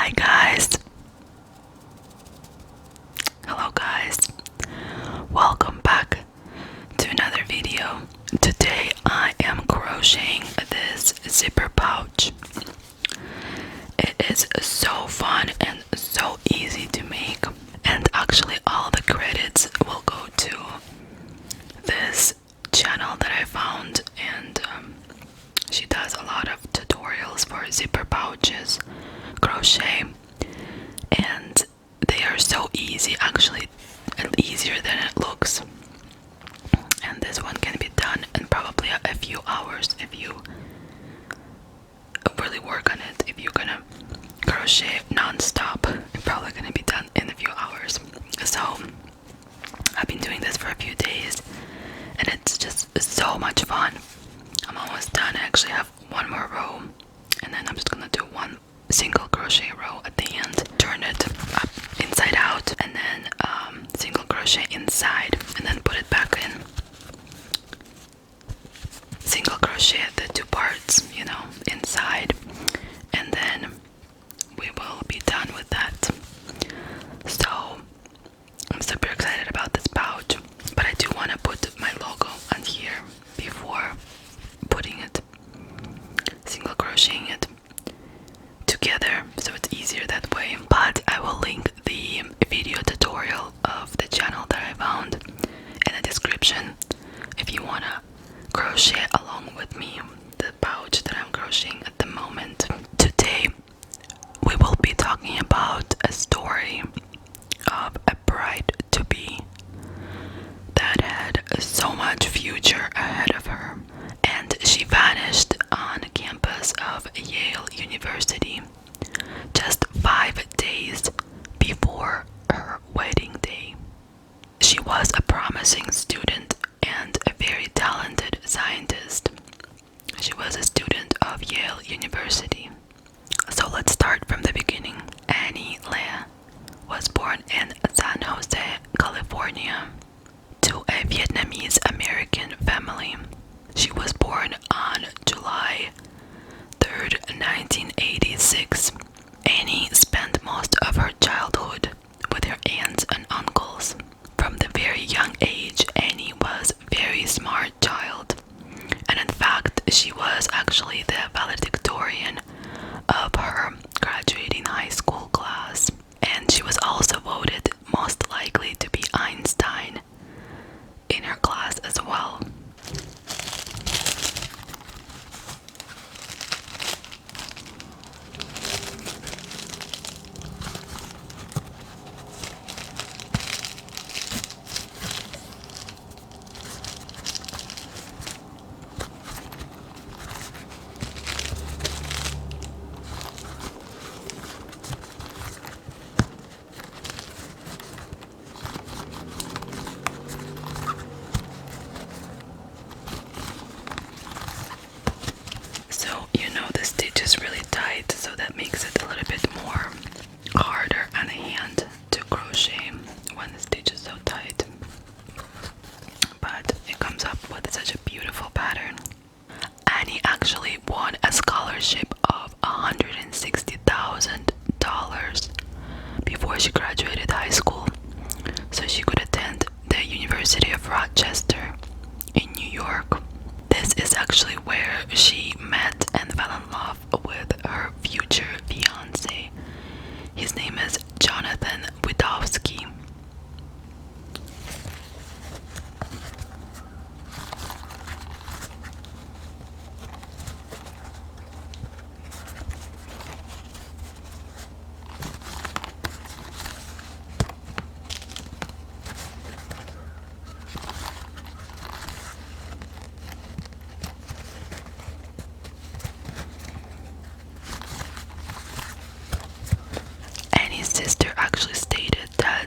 Hi guys. Hello guys. Welcome back to another video. Today I am crocheting this zipper pouch. It is so fun and so easy to make, and actually all the credits will go to this channel that I found, and she does a lot of tutorials for zipper pouches, crochet, and they are so easy, actually easier than it looks. And this one can be done in probably a few hours if you really work on it. If you're gonna crochet non-stop, it's probably gonna be done in a few hours. So I've been doing this for a few days and it's just so much fun. I'm almost done. I actually have one more row, and then I'm just gonna do one single crochet row at the end, turn it up inside out, and then single crochet inside, and then put it back in, single crochet the two parts, inside, and then we will be done with that. So I'm super excited about this pouch, but I do want to put my logo on here before putting it, single crocheting it together, so it's easier that way. But I will link the video tutorial of the channel that I found in the description if you wanna crochet along with me the pouch that I'm crocheting at the moment. Today we will be talking about a story of a bride to be that had so much future ahead of her, and she vanished on the campus of Yale University just 5 days before her wedding day. She was a promising student and a very talented scientist. She was a student of Yale University. So let's start from the beginning. Annie Le was born in San Jose, California, to a Vietnamese American family. She was born on July 3rd, 1986. Annie spent most of her childhood with her aunts and uncles. From the very young age, Annie was a very smart child, and in fact, she was actually the valedictorian of her graduating high school class, and she was also voted most likely to be Einstein in her class as well. So, the stitch is really tight, so that makes it a little bit more harder on the hand to crochet when the stitch is so tight. But it comes up with such a beautiful pattern. Annie actually won a scholarship of $160,000 before she graduated high school, so she could attend the University of Rochester in New York. This is actually where she met and fell in love with her future fiance. His name is Jonathan Widowski. Annie's sister actually stated that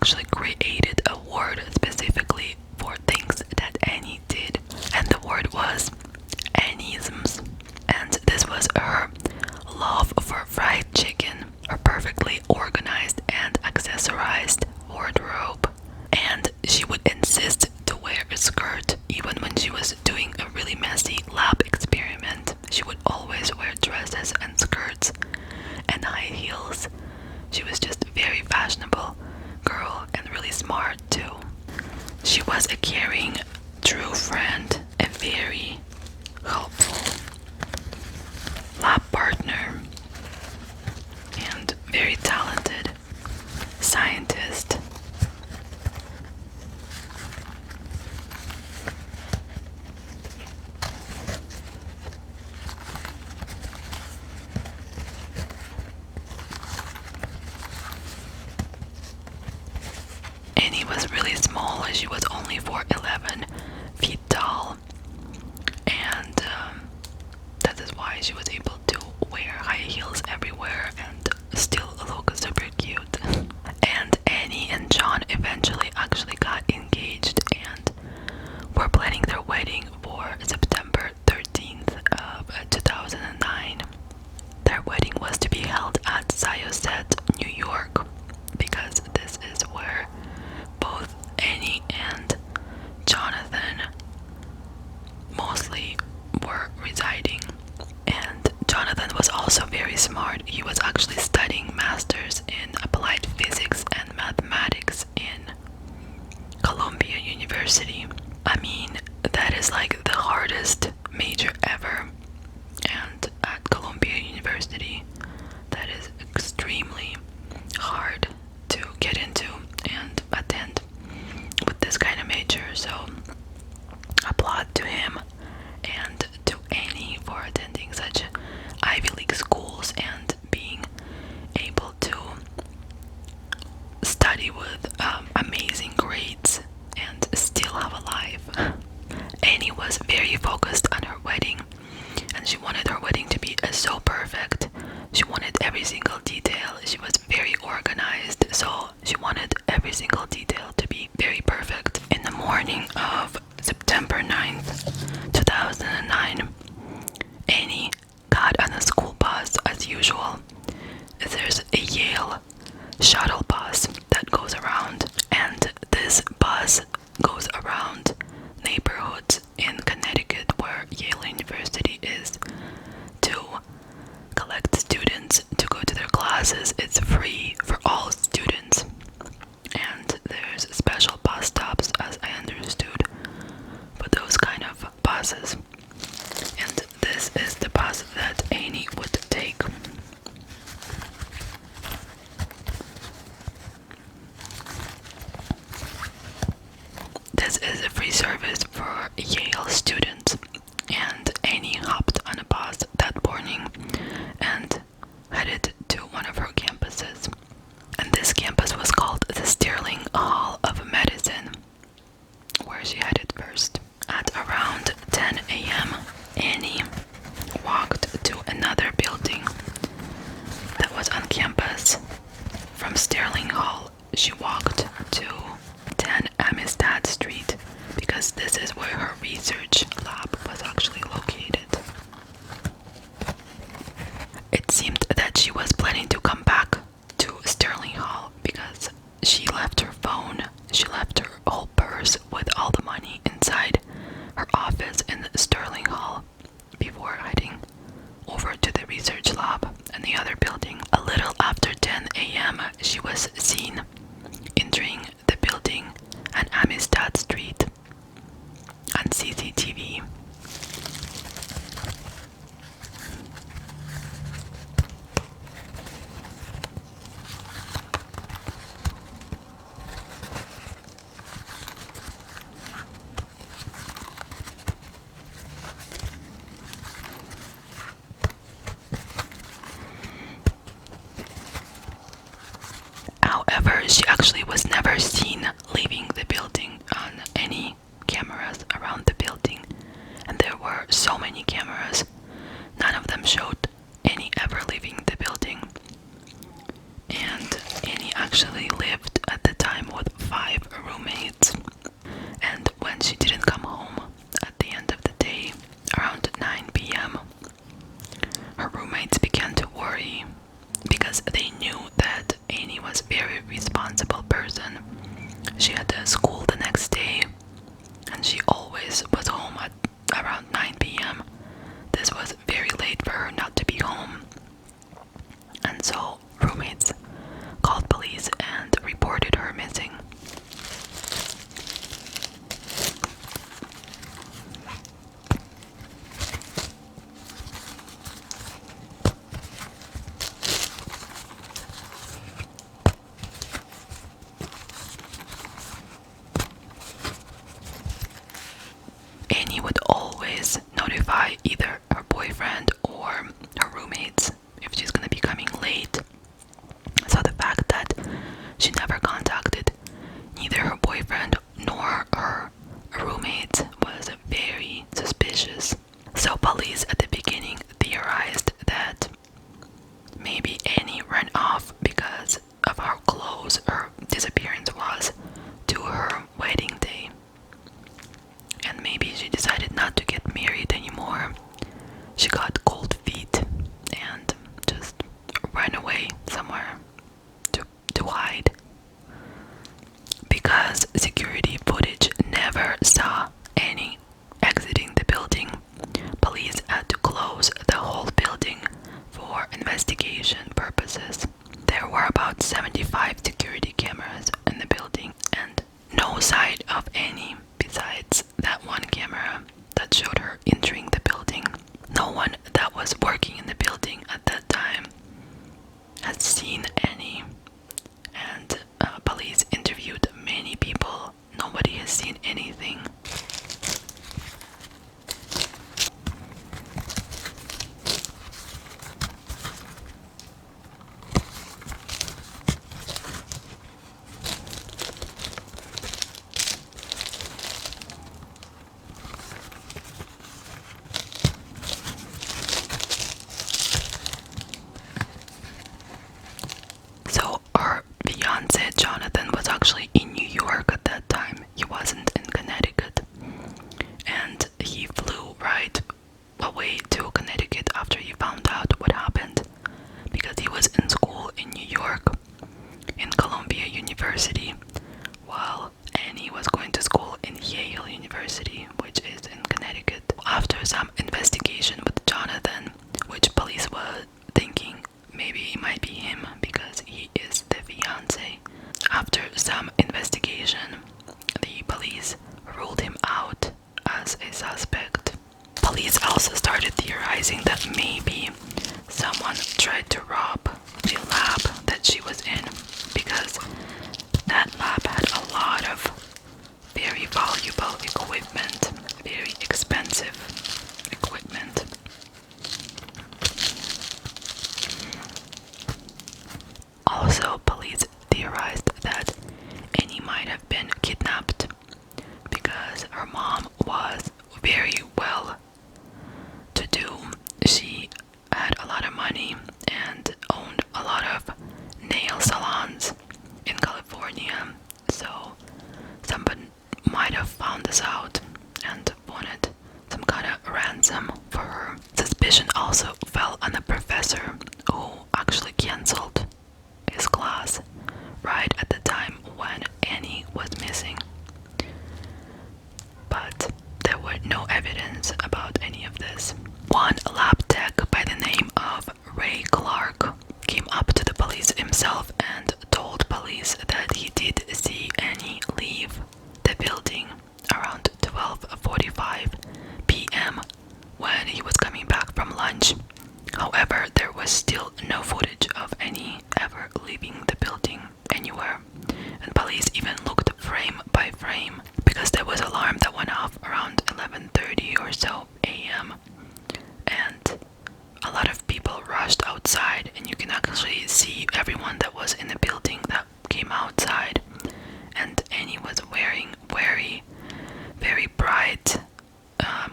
actually created a word specifically for things that Annie did, and the word was Annisms. And this was her love for fried chicken, her perfectly organized and accessorized wardrobe, and she would insist to wear a skirt even when she was doing a really messy lab experiment. She would always wear dresses and skirts and high heels. She was just a very fashionable girl and really smart too. She was a caring, true friend, a very helpful lab partner, and very talented scientist. Annie was really small. She was only 4'11" feet tall, and that is why she was able to wear high heels everywhere and still look super cute. And Annie and John eventually actually got engaged and were planning their wedding for September 13th of 2009. Their wedding was to be held at Syosset, New York, because this is where both Annie and Jonathan mostly were residing. And Jonathan was also very smart. He was actually studying masters in applied physics and mathematics in Columbia University. I mean, that is like the hardest major ever. And at Columbia University, that is extremely hard to get into and attend with this kind of major. So applaud to him and to Annie for attending such Ivy League schools and being able to study with amazing grades and still have a life. Annie was very focused on her wedding, and she wanted her wedding to be so perfect. She wanted every single detail. She was very organized, so she wanted every single detail to be very perfect. In the morning of September 9th, 2009, Annie got on a school bus as usual. There's a Yale shuttle bus that goes around, and this bus goes around neighborhoods in Connecticut where Yale University is to collect students to go to their classes. It's free for all students, and there's special bus stops, as I understood, for those kind of buses. And this is the bus that Annie would take. This is a free service for Yale students, and Annie hopped on a bus that morning and headed to one of her campuses. And this campus was called the Sterling Hall of Medicine, where she headed first. At around 10 a.m., Annie walked to another building that was on campus. From Sterling Hall, she walked to 10 Amistad Street because this is where her research lab was actually located. It seemed that she was planning to come back to Sterling Hall because she left her phone, she left her whole purse with all the money inside her office in Sterling Hall before heading over to the research lab and the other building. A little after 10 a.m., she was seen entering the building on Amistad Street on CCTV. However, she actually was never seen leaving the building on any cameras around the building, and there were so many cameras, none of them showed Annie ever leaving the building. And Annie actually lived at the time police and reported her missing. Annie would always notify either her boyfriend or her roommates if she's gonna be coming late. So the fact that she never contacted neither her boyfriend nor her roommates was very suspicious. So police at the beginning theorized that maybe Annie ran off because of how close her disappearance was to her wedding day. And maybe she decided not to get married anymore. She got cold feet and just ran away somewhere to hide. Because security footage never saw Annie exiting the building, police had to close the whole building for investigation purposes. There were about 75 security cameras in the building and no sight of Annie besides that one camera that showed her entering the building. No one that was working in the building at that time had seen Annie, and police interviewed many people. Nobody has seen anything. So her fiance Jonathan was actually in New York at that time. He wasn't in Connecticut. And he flew right away to Connecticut after he found out what happened, because he was in school in New York, in Columbia University, while Annie was going to school in Yale University, which is in Connecticut. After some investigation with Jonathan, which police were thinking maybe it might be him because he is the fiance. After some investigation, the police ruled him out as a suspect. Police also started theorizing that maybe someone tried to rob the lab that she was in, because that lab had a lot of very valuable equipment, very expensive equipment. Also, police theorized that Annie might have been kidnapped because her mom was very well to do. She had a lot of money and owned a lot of nail salons in California. So someone might have found this out and wanted some kind of ransom for her. Suspicion also fell on the professor who actually cancelled his class right at the time when Annie was missing. But there were no evidence about any of this. One lab tech by the name of Ray Clark came up to the police himself and told police that he did see Annie leave the building around 12:45 p.m. when he was coming back from lunch. However, there was still no footage of Annie ever leaving the building anywhere, and police even looked frame by frame because there was an alarm that went off around 11:30 or so a.m. and a lot of people rushed outside, and you can actually see everyone that was in the building that came outside. And Annie was wearing very bright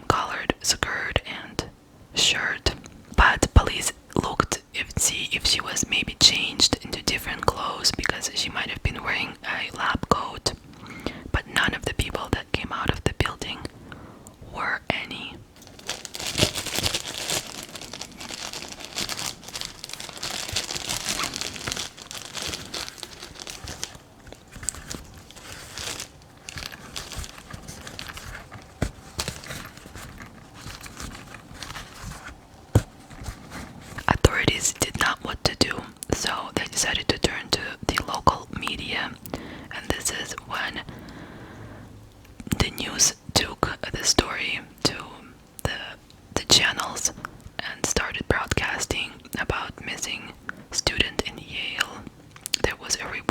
colored skirt and shirt. But police looked to see if she was maybe changed into different clothes because she might have been wearing a lab coat. But none of the people that came out of the building were Annie. Authorities did not know what to do, so they decided to turn to the local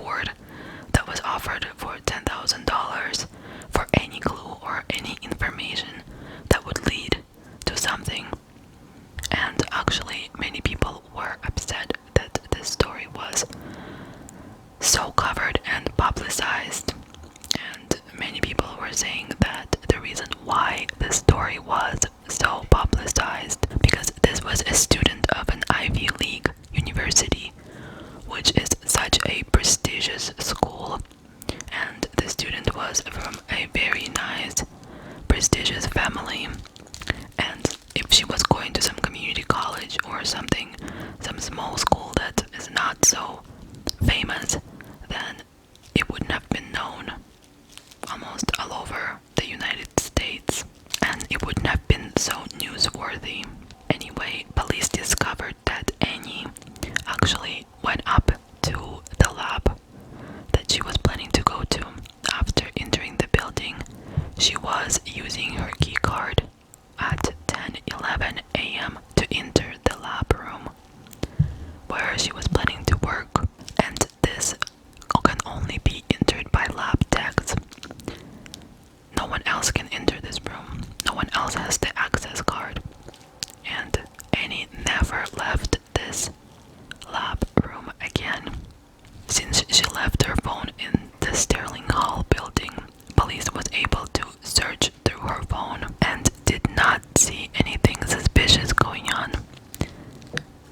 reward that was offered for $10,000 for any clue or any information that would lead to something. And actually, many people were upset that this story was so covered and publicized. And many people were saying that the reason why this story was so publicized because this was a student of an Ivy League university, which is such a prestigious school, and the student was from a very nice, prestigious family. And if she was going to some community college or something, some small school that is not so famous, then it wouldn't have been known almost all over the United States, and it wouldn't have been so newsworthy. Anyway, police discovered that Annie actually went up to the lab that she was planning to go to. After entering the building, she was using her key card at 10:11 a.m. to enter the lab room where she was planning to work, and this can only be entered by lab techs. No one else can enter this room. No one else has the access card. And Annie never left this lab room again. Since she left her phone in the Sterling Hall building, police was able to search through her phone and did not see anything suspicious going on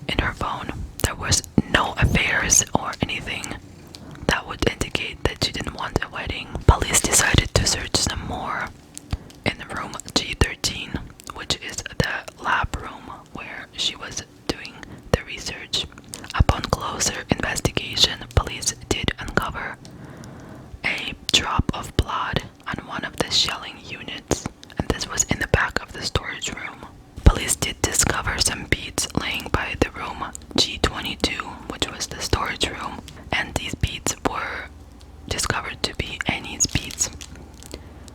in her phone. There was no affairs or anything that would indicate that she didn't want a wedding. Police decided to search some more in room G13, which is the lab room where she was doing the research. Upon closer investigation, police did uncover a drop of blood on one of the shelling units, and this was in the back of the storage room. Police did discover some beads laying by the room G22, which was the storage room, and these beads were discovered to be Annie's beads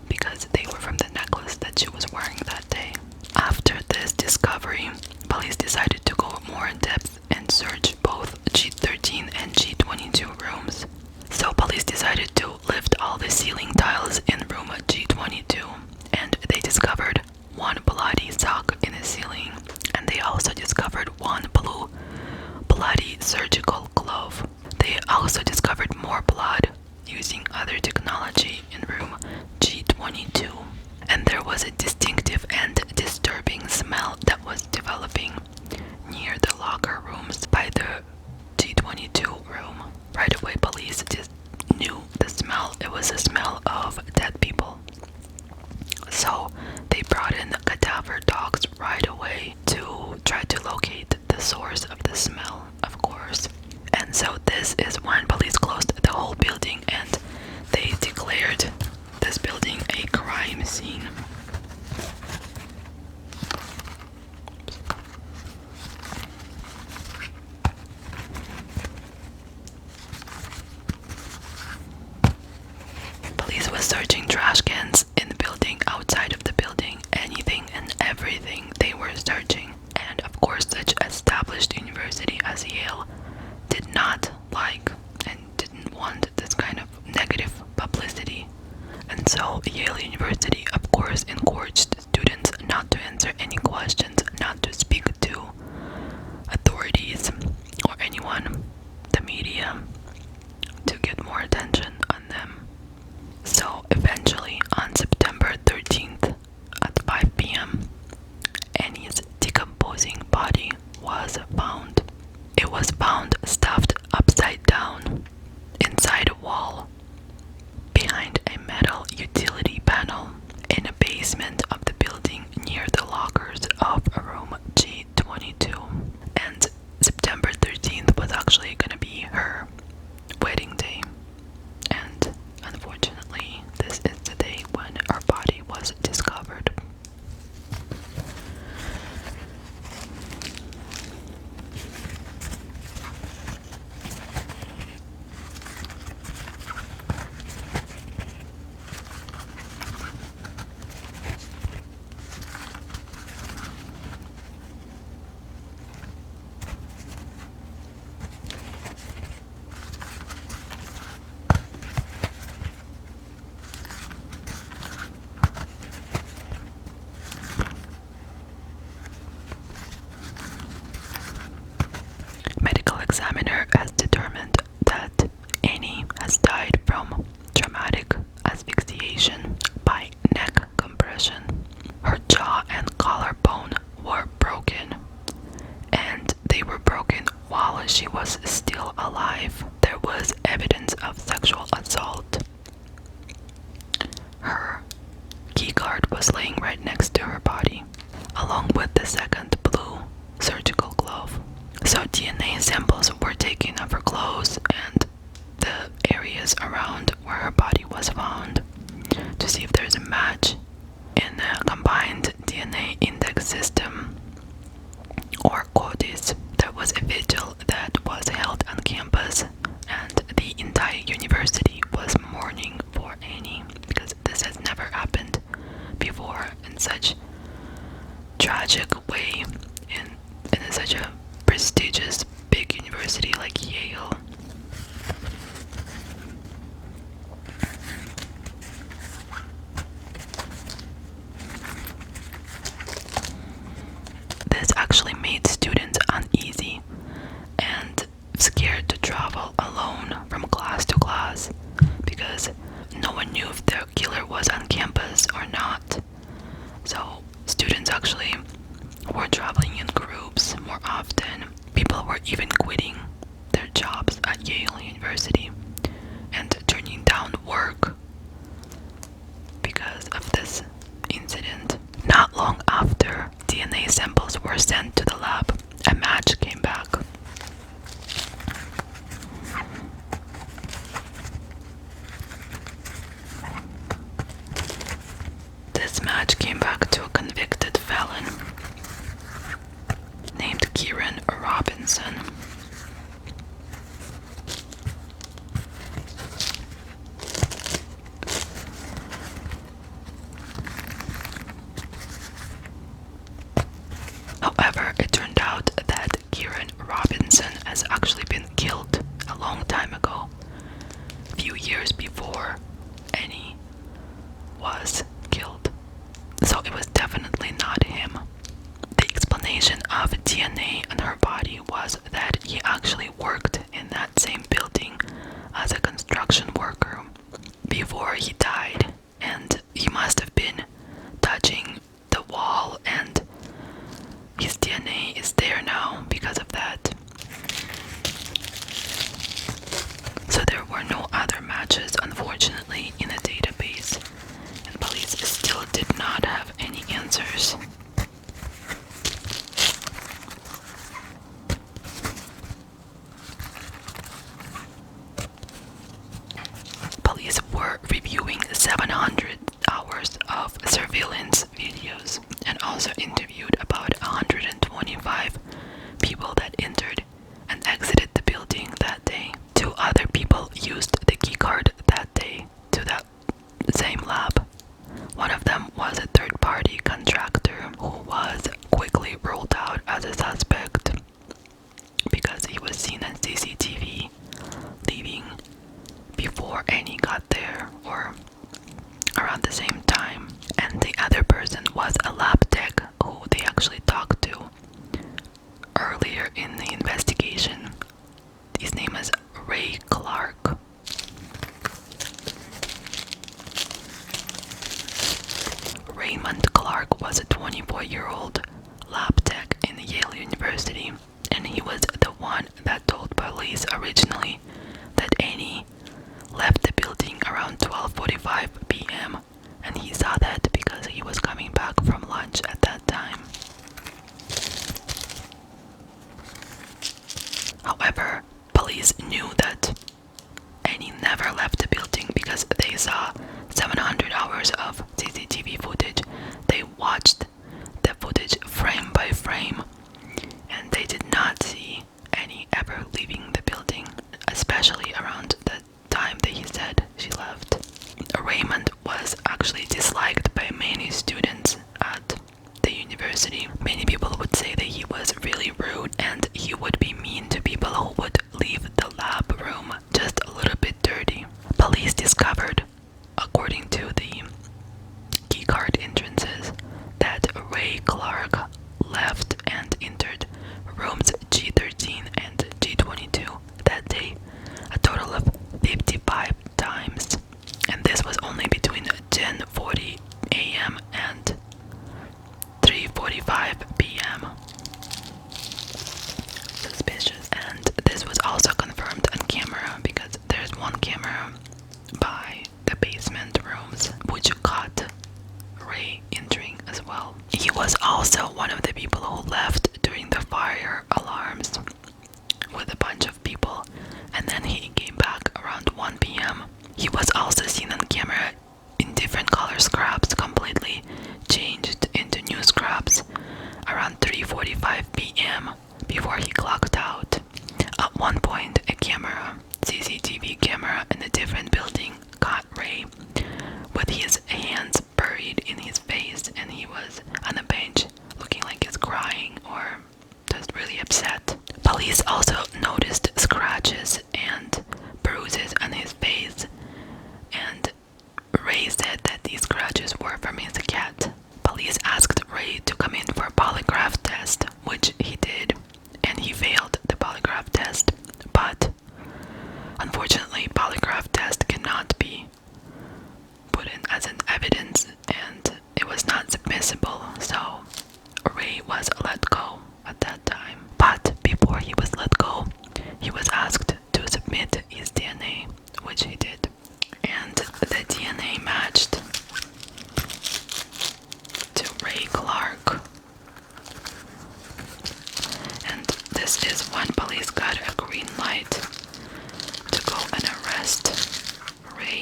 because they were from the necklace that she was wearing that day. After this discovery, police decided to go more in depth and search both G13 and G22 rooms. So police decided to lift all the ceiling tiles in room G22, and they discovered one bloody sock in the ceiling, and they also discovered one blue bloody surgical glove. They also discovered more blood using other technology in room G22, and there was a distinctive and disturbing smell that was developing near the locker rooms by the G22 room. Right away, police just knew the smell. It was a smell of dead people. So they brought in the cadaver dogs right away to try to locate the source of the smell, of course. And so this is when police closed the whole building and they declared this building a crime scene. Police was searching trash cans in the building, outside of the building, anything and everything they were searching. And of course, such established university as Yale did not like and didn't want this kind of negative publicity. And so Yale University, of course, encouraged students not to answer any questions, not to speak to authorities or anyone, the media, to get more attention on them. So eventually, on September 13th at 5 p.m., Annie's decomposing body was found. It was found stuffed upside down inside a wall behind a metal utility panel in died from traumatic asphyxiation by neck compression. Her jaw and collarbone were broken, and they were broken while she was still alive. There was evidence of sexual assault. Her keycard was laying right next to her body, along with the second blue surgical glove. So DNA samples were taken of her clothes and the areas around where her body was found to see if there's a match in a combined DNA index system, or CODIS. There was a vigil that was held on campus, and the entire university was mourning for Annie, because this has never happened before in such tragic way in such a prestigious big university like Yale. This actually made students uneasy and scared to travel alone from class to class, because no one knew if the killer was on campus or not. So students actually were traveling in groups more often. People were even quitting their jobs at Yale University and turning down work because of this incident. Not long after DNA samples were sent to the lab, a match came back. This match came back to a convicted felon named Kieran Robinson. However, it turned out that Kieran Robinson has actually been killed a long time ago, a few years before Annie was killed. So it was definitely not him. The explanation of DNA on her body was that he actually worked in that same building as a construction worker before he died, and he must have been touching the wall, and his DNA is there now because of that. So there were no other matches, unfortunately, in the database, and police still did not have any answers. Police were reviewing 700 hours of surveillance videos and also interviewed about 125 people that entered and exited the building that day. 2 other people used the keycard that day to that same lab. One of them was a third-party contractor who was quickly ruled out as a suspect because he was seen on CCTV leaving before Annie got there, or around the same time. And the other person was a lab tech who they actually talked to earlier in the investigation. His name is Ray Clark. Raymond Clark was a 24-year-old lab tech in Yale University, and he was the one that told police originally that Annie left the building around 12:45 p.m. and he saw that because he was coming back from lunch at that time. However, police knew that Annie never left the building because they saw 700 hours of CCTV footage. They watched the footage frame by frame, and they did not see Annie ever leaving the building, especially around the time that he said she left. Raymond was actually disliked by many students at the university. Many people would say that he was really rude and he would be mean to people who would leave the lab room just a little bit dirty. Police discovered, according to the by the basement rooms, which caught Ray entering as well. He was also one of the people who left during the fire alarms with a bunch of people, and then he came back around 1 p.m. He was also seen on camera in different color scraps, completely changed into new scraps around 3:45 p.m. before he clocked out. At one point, a CCTV camera in a different building caught Ray with his hands buried in his face, and he was on a bench looking like he's crying or just really upset. Police also noticed scratches and bruises on his face, and Ray said that these scratches were from his cat. Police asked Ray to come in for a polygraph test, which he did, and he failed the polygraph test. But unfortunately, polygraph test cannot be put in as an evidence, and it was not submissible, so Ray was let go at that time. But before he was let go, he was asked to submit his DNA, which he did. And the DNA matched to Ray Clark. And this is when police got a green light to go and arrest Ray.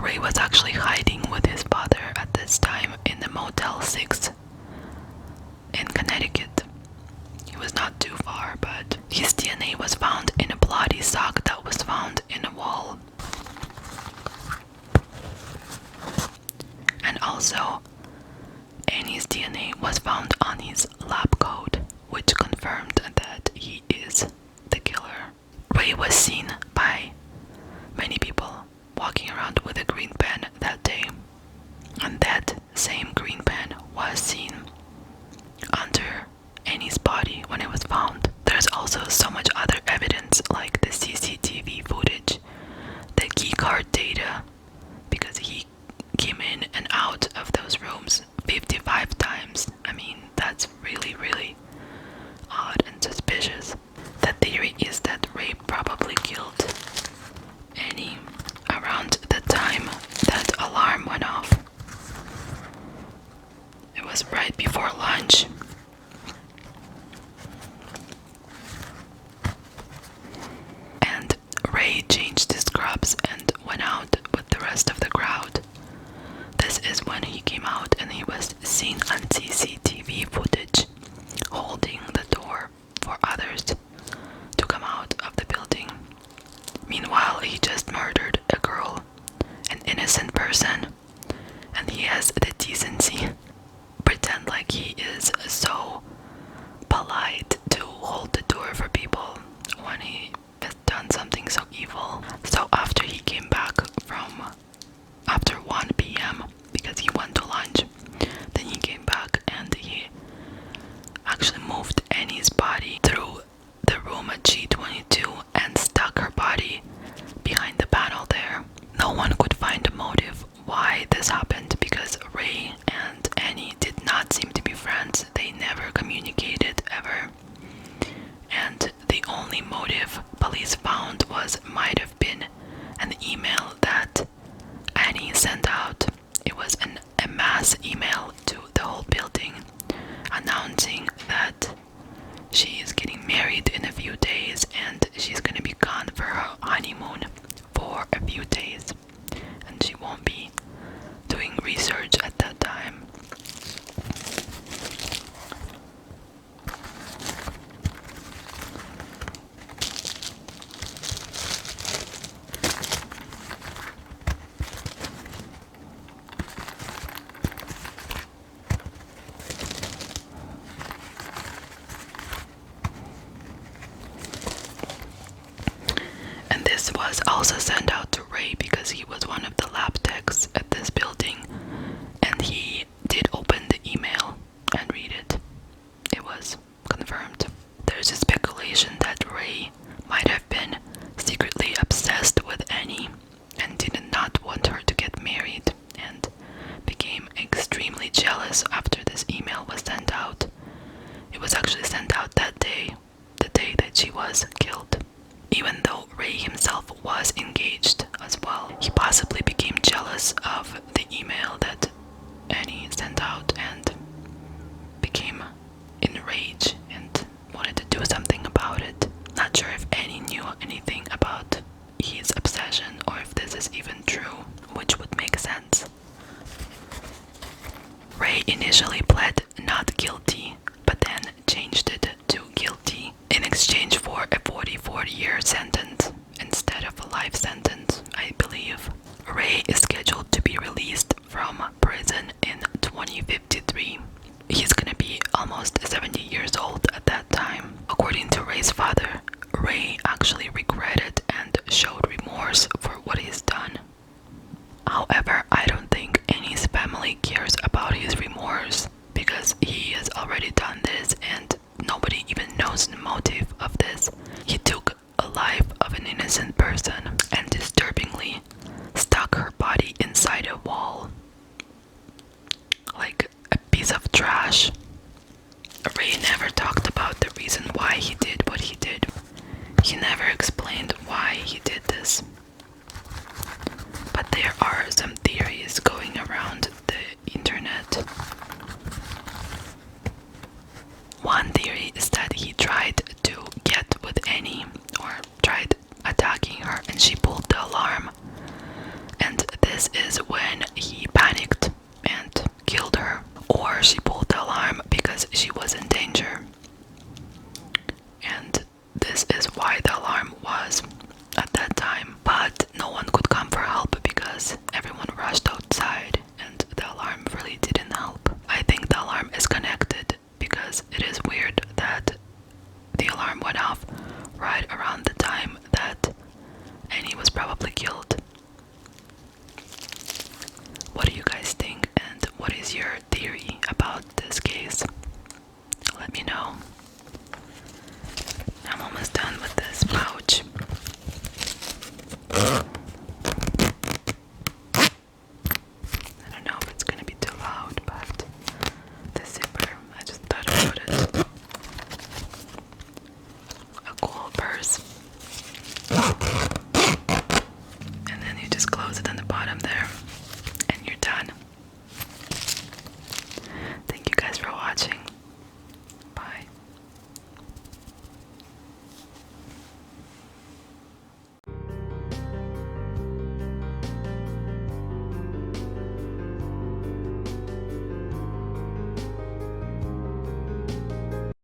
Ray was actually hiding with his father at this time in the Motel 6 in Connecticut. He was not too far, but his DNA was found in a bloody sock that was found in a wall. And also, Annie's DNA was found on his lab coat, which confirmed that he is the killer. Ray was seen by many people walking around with a green pen that day, and that same green pen was seen under Annie's body when it was found. There's also so much other evidence, like the CCTV footage, the keycard data, because he came in and out of those rooms 55 times. I mean, that's really, really odd and suspicious. The theory is that Ray probably killed Annie around the time that alarm went off. It was right before lunch. And Ray changed his scrubs and went out with the rest of the crowd. This is when he came out, and he was seen on CCTV footage holding the door for others to come out of the building. Meanwhile, he just murdered a girl, an innocent person, and he has the decency pretend like he is so polite to hold the door for people when he has done something so evil. So after he came back from after 1 p.m. because he went to lunch, then he came back and he actually moved Annie's body through the room at G22 and stuck her body behind the panel there. No one could find a motive why this happened, because Ray and Annie did not seem to be friends. They never communicated ever, and the only motive police found might have been an email that Annie sent out. It was a mass email to the whole building announcing that she is getting married in a few days and she's going to be gone for her honeymoon for a few days, and she won't be doing research at that time. And this was also sent out to Ray because he was one of the lab techs at this building, and he did open the email and read it. It was confirmed. There's a speculation that Ray might have been secretly obsessed with Annie and did not want her to get married, and became extremely jealous after this email was sent out. It was actually sent out that Ray himself was engaged as well. He possibly became jealous of the email that Annie sent out and became enraged and wanted to do something about it. Not sure if Annie knew anything about his obsession or if this is even true, which would make sense. Ray initially pled not guilty, but then changed it to guilty in exchange for a 44-year sentence instead of a life sentence, I believe. Ray is scheduled to be released from prison in 2053. He's gonna be almost 70 years old at that time. According to Ray's father, Ray actually regretted and showed remorse for what he's done. However, I don't think Annie's family cares about his remorse because he has already done this and nobody even knows the motive of this. He took a life of an innocent person and disturbingly stuck her body inside a wall. Like a piece of trash. Ray never talked about the reason why he did what he did. He never explained